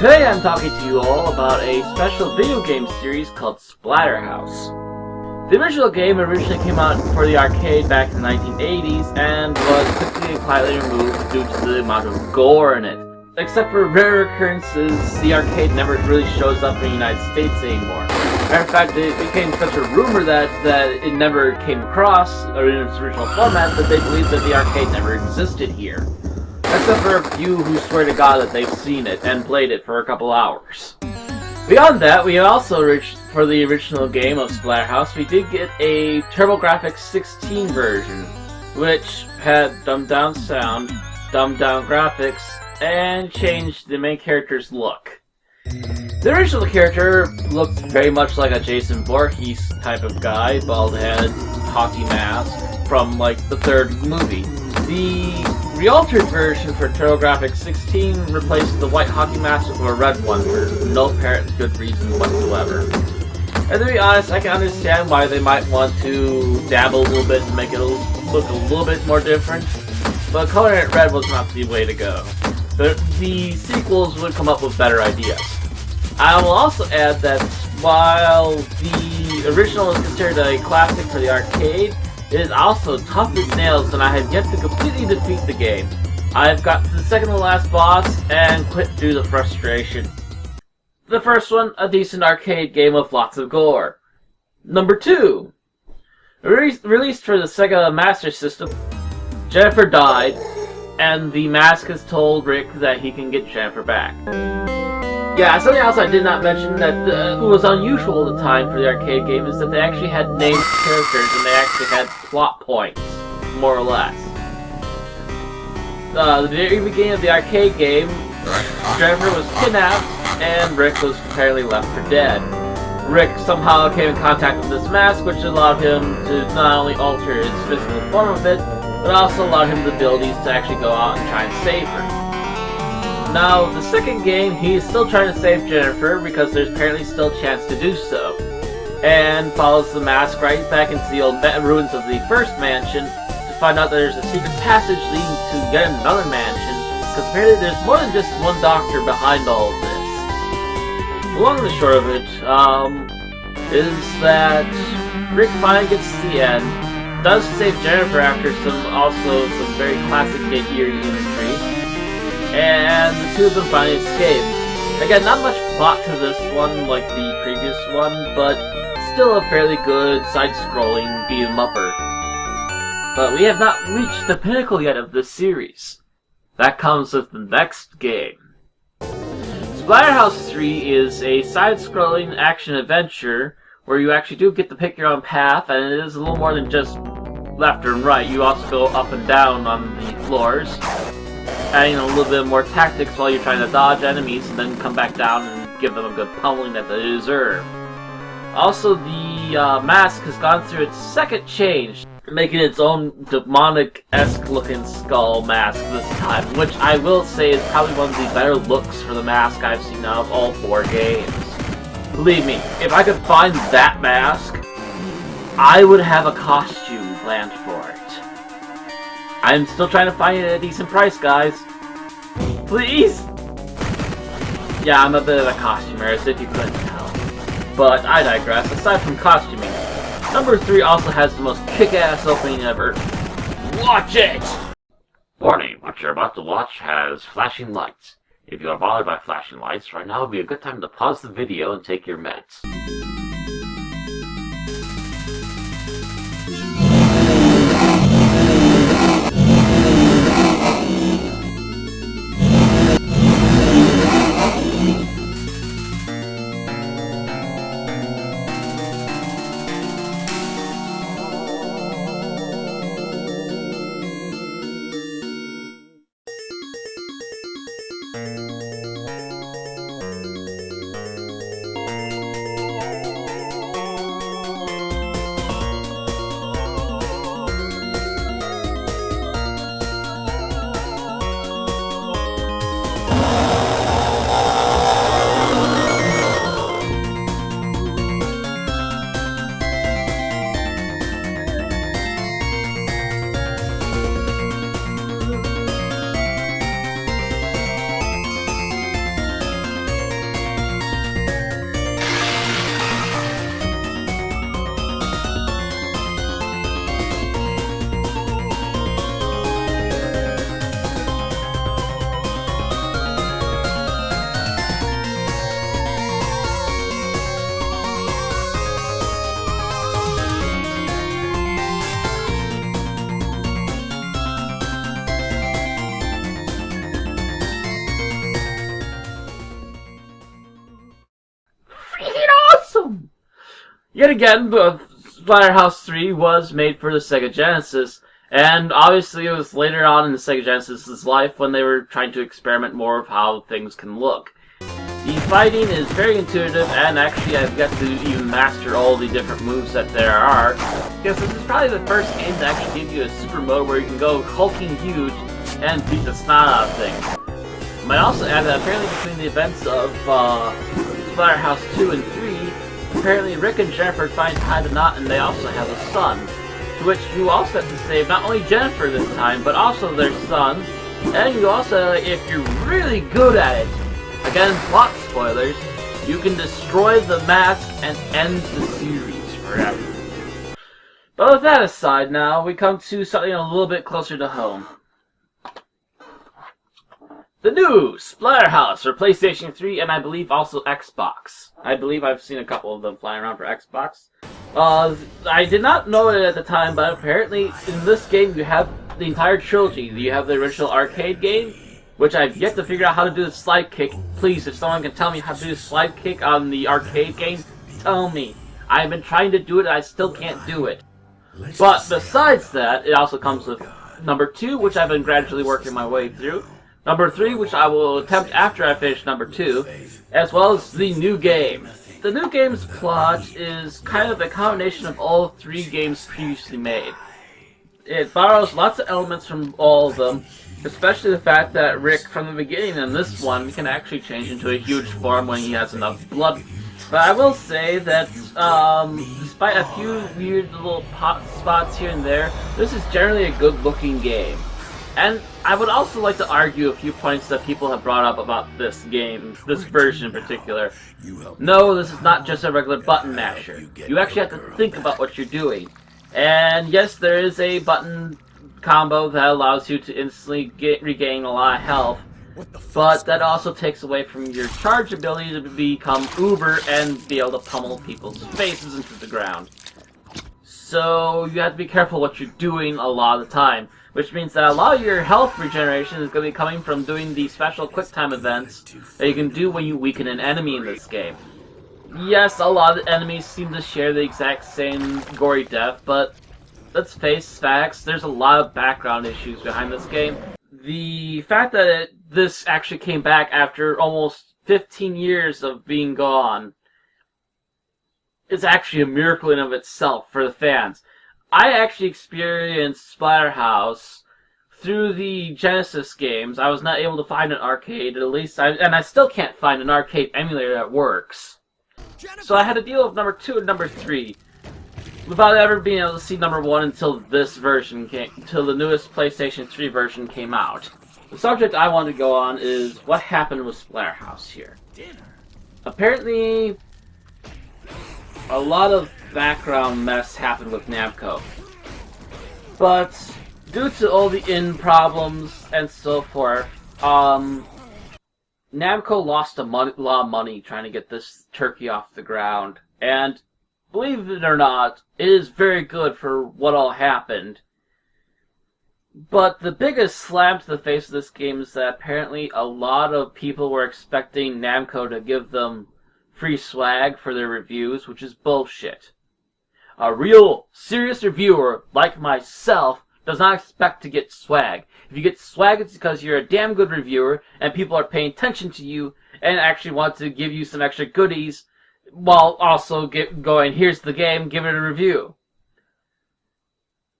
Today I'm talking to you all about a special video game series called Splatter House. The original game originally came out for the arcade back in the 1980s and was quickly and quietly removed due to the amount of gore in it. Except for rare occurrences, the arcade never really shows up in the United States anymore. Matter of fact, it became such a rumor that it never came across, or in its original format, that they believed that the arcade never existed here. Except for a few who swear to God that they've seen it and played it for a couple hours. Beyond that, we also reached, for the original game of Splatter House, we did get a TurboGrafx 16 version, which had dumbed down sound, dumbed down graphics, and changed the main character's look. The original character looked very much like a Jason Voorhees type of guy, bald head, hockey mask, from like the third movie. The re-altered version for TurboGrafx 16 replaced the white hockey mask with a red one for no apparent good reason whatsoever. And to be honest, I can understand why they might want to dabble a little bit to make it look a little bit more different, but coloring it red was not the way to go. The sequels would come up with better ideas. I will also add that while the original is considered a classic for the arcade, it is also tough as nails, and I have yet to completely defeat the game. I've got to the second to last boss and quit due to the frustration. The first one, a decent arcade game with lots of gore. Number 2. Released for the Sega Master System, Jennifer died, and the mask has told Rick that he can get Jennifer back. Yeah, something else I did not mention that was unusual at the time for the arcade game is that they actually had named characters and they actually had plot points, more or less. The very beginning of the arcade game, Jennifer was kidnapped and Rick was apparently left for dead. Rick somehow came in contact with this mask, which allowed him to not only alter his physical form of it, but also allowed him the abilities to actually go out and try and save her. Now, the second game, he's still trying to save Jennifer because there's apparently still a chance to do so, and follows the mask right back into the old ruins of the first mansion to find out that there's a secret passage leading to yet another mansion, because apparently there's more than just one doctor behind all of this. The long and the short of it is that Rick finally gets to the end, does save Jennifer after some very classic and eerie imagery, and the two of them finally escape. Again, not much plot to this one like the previous one, but still a fairly good side-scrolling beat-em-upper. But we have not reached the pinnacle yet of this series. That comes with the next game. Splatter House 3 is a side-scrolling action-adventure where you actually do get to pick your own path, and it is a little more than just left and right. You also go up and down on the floors, adding a little bit more tactics while you're trying to dodge enemies and then come back down and give them a good pummeling that they deserve. Also, the mask has gone through its second change, making its own demonic-esque looking skull mask this time, which I will say is probably one of the better looks for the mask I've seen out of all 4 games. Believe me, if I could find that mask, I would have a costume planned for it. I'm still trying to find it at a decent price, guys. Please? Yeah, I'm a bit of a costumist, if you couldn't tell. But I digress. Aside from costuming, number 3 also has the most kick-ass opening ever. Watch it! Warning, what you're about to watch has flashing lights. If you are bothered by flashing lights, right now would be a good time to pause the video and take your meds. Yet again, Splatter House 3 was made for the Sega Genesis, and obviously it was later on in the Sega Genesis's life when they were trying to experiment more of how things can look. The fighting is very intuitive, and actually I've got to even master all the different moves that there are, because this is probably the first game to actually give you a super mode where you can go hulking huge and beat the snot out of things. I might also add that apparently between the events of Splatter House 2 and 3, apparently Rick and Jennifer finally tied the knot and they also have a son, to which you also have to save not only Jennifer this time, but also their son, and you also, if you're really good at it, again, plot spoilers, you can destroy the mask and end the series forever. But with that aside now, we come to something a little bit closer to home. The new Splatter House for PlayStation 3 and I believe also Xbox. I believe I've seen a couple of them flying around for Xbox. I did not know it at the time, but apparently in this game you have the entire trilogy. You have the original arcade game, which I've yet to figure out how to do the slide kick. Please, if someone can tell me how to do the slide kick on the arcade game, tell me. I've been trying to do it and I still can't do it. But besides that, it also comes with number 2, which I've been gradually working my way through. Number 3, which I will attempt after I finish number 2, as well as the new game. The new game's plot is kind of a combination of all 3 games previously made. It borrows lots of elements from all of them, especially the fact that Rick, from the beginning in this one, can actually change into a huge form when he has enough blood. But I will say that, despite a few weird little pot spots here and there, this is generally a good-looking game. And I would also like to argue a few points that people have brought up about this game, this version in particular. No, this is not just a regular button masher. You actually have to think about what you're doing. And yes, there is a button combo that allows you to instantly regain a lot of health, but that also takes away from your charge ability to become uber and be able to pummel people's faces into the ground. So you have to be careful what you're doing a lot of the time. Which means that a lot of your health regeneration is going to be coming from doing the special quick time events that you can do when you weaken an enemy in this game. Yes, a lot of enemies seem to share the exact same gory death, but let's face facts, there's a lot of background issues behind this game. The fact that this actually came back after almost 15 years of being gone is actually a miracle in of itself for the fans. I actually experienced Splatter House through the Genesis games. I was not able to find an arcade, at least, and I still can't find an arcade emulator that works. So I had to deal with number 2 and number 3. without ever being able to see number 1 until this version until the newest PlayStation 3 version came out. The subject I want to go on is what happened with Splatter House here. Apparently, a lot of background mess happened with Namco. But due to all the problems and so forth, Namco lost a lot of money trying to get this turkey off the ground. And believe it or not, it is very good for what all happened. But the biggest slam to the face of this game is that apparently a lot of people were expecting Namco to give them free swag for their reviews, which is bullshit. A real, serious reviewer, like myself, does not expect to get swag. If you get swag, it's because you're a damn good reviewer, and people are paying attention to you, and actually want to give you some extra goodies, while also going, here's the game, give it a review.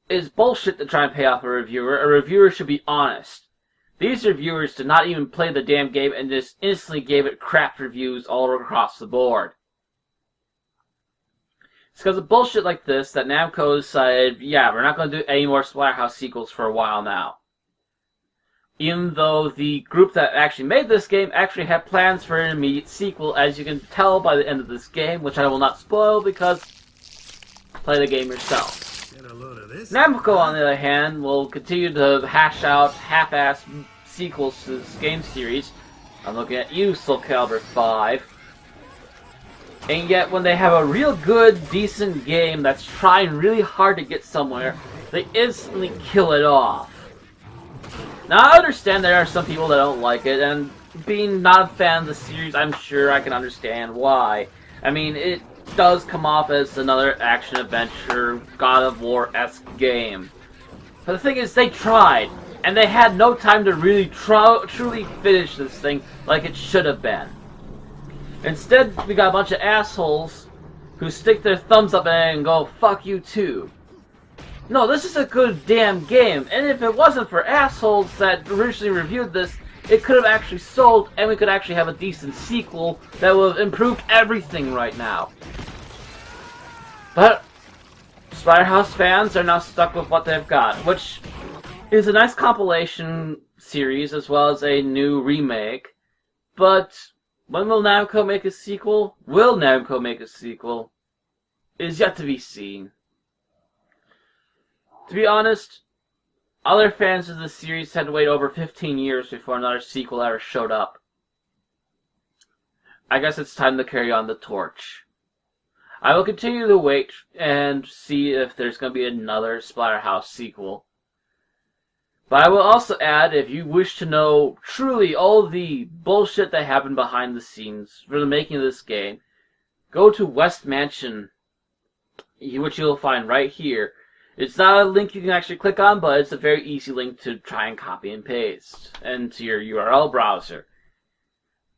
It's bullshit to try and pay off a reviewer. A reviewer should be honest. These reviewers did not even play the damn game and just instantly gave it crap reviews all across the board. It's because of bullshit like this that Namco decided, yeah, we're not going to do any more Splatter House sequels for a while now. Even though the group that actually made this game actually had plans for an immediate sequel, as you can tell by the end of this game, which I will not spoil because play the game yourself. Namco, on the other hand, will continue to hash out half-assed sequels to this game series. I'm looking at you, Soul Calibur 5. And yet, when they have a real good, decent game that's trying really hard to get somewhere, they instantly kill it off. Now, I understand there are some people that don't like it, and being not a fan of the series, I'm sure I can understand why. I mean, it does come off as another action-adventure, God of War-esque game. But the thing is, they tried, and they had no time to really truly finish this thing like it should have been. Instead, we got a bunch of assholes who stick their thumbs up at it and go, fuck you too. No, this is a good damn game, and if it wasn't for assholes that originally reviewed this, it could have actually sold, and we could actually have a decent sequel that would have improved everything right now. But Splatter House fans are now stuck with what they've got, which is a nice compilation series as well as a new remake. But when will Namco make a sequel? Will Namco make a sequel? Is yet to be seen. To be honest, other fans of the series had to wait over 15 years before another sequel ever showed up. I guess it's time to carry on the torch. I will continue to wait and see if there's going to be another Splatter House sequel. But I will also add, if you wish to know truly all the bullshit that happened behind the scenes for the making of this game, go to West Mansion, which you'll find right here. It's not a link you can actually click on, but it's a very easy link to try and copy and paste into your URL browser.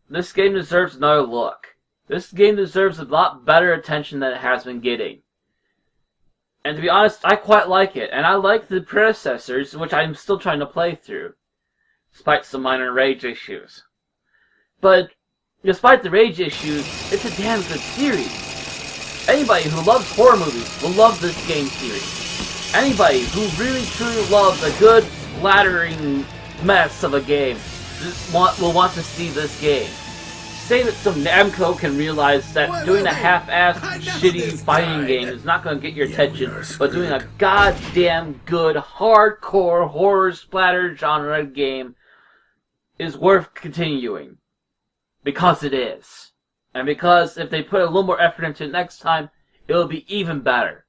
This game deserves another look. This game deserves a lot better attention than it has been getting. And to be honest, I quite like it, and I like the predecessors, which I'm still trying to play through, despite some minor rage issues. But, despite the rage issues, it's a damn good series. Anybody who loves horror movies will love this game series. Anybody who really truly loves a good, splattering mess of a game will want to see this game. Save it so Namco can realize that doing a half-assed, shitty fighting game is not going to get your attention, but doing a goddamn good, hardcore, horror splatter genre game is worth continuing. Because it is. And because if they put a little more effort into it next time, it'll be even better.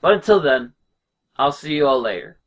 But until then, I'll see you all later.